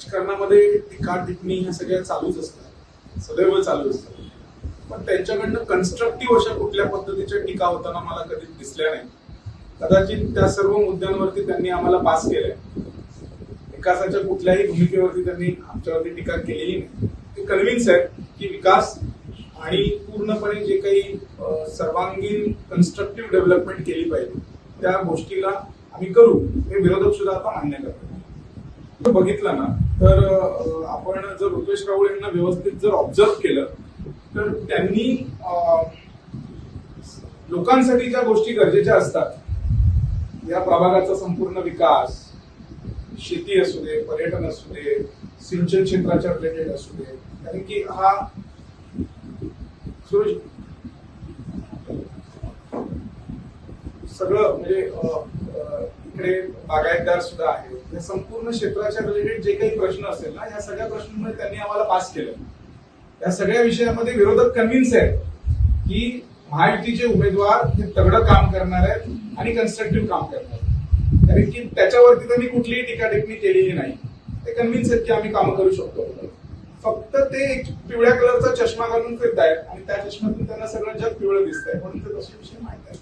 राजकारणामध्ये टीका टिप्पणी ह्या सगळ्या चालूच असतात, सदैव चालू असतात. पण त्यांच्याकडनं कन्स्ट्रक्टिव्ह अशा कुठल्या पद्धतीच्या टीका होताना मला कधी दिसल्या नाही. कदाचित त्या सर्व मुद्द्यांवरती त्यांनी आम्हाला पास केलंय. विकासाच्या कुठल्याही भूमिकेवरती त्यांनी आमच्यावरती टीका केलेली नाही. ते कन्व्हिन्स आहेत की विकास आणि पूर्णपणे जे काही सर्वांगीण कन्स्ट्रक्टिव्ह डेव्हलपमेंट केली पाहिजे त्या गोष्टीला आम्ही करू, हे विरोधक सुद्धा आता मान्य करतात. बघितलं ना तर आपण जर रुपेश राऊळ यांना व्यवस्थित जर ऑब्झर्व केलं तर त्यांनी लोकांसाठी ज्या गोष्टी गरजेच्या असतात, या प्रभागाचा संपूर्ण विकास, शेती असू दे, पर्यटन असू दे, सिंचन क्षेत्राच्या रिलेटेड असू दे, कारण की हा सगळं म्हणजे इकडे बागायतदार सुद्धा आहे, या संपूर्ण क्षेत्राच्या रिलेटेड जे काही प्रश्न असेल ना, या सगळ्या प्रश्नांमध्ये त्यांनी आम्हाला पास केलं. या सगळ्या विषयामध्ये विरोधक कन्व्हिन्स आहेत की महायुतीचे उमेदवार हे तगडं काम करणार आहेत आणि कन्स्ट्रक्टिव्ह काम करणार आहेत, कारण की त्याच्यावरती त्यांनी कुठलीही टीका टिप्पणी केलेली नाही. ते कन्व्हिन्स आहेत की आम्ही काम करू शकतो. फक्त ते एक पिवळ्या कलरचा चष्मा घालून फिरतायत आणि त्या चष्म्यातून त्यांना सगळं जग पिवळं दिसतंय, म्हणून ते तसे विषय माहित आहेत.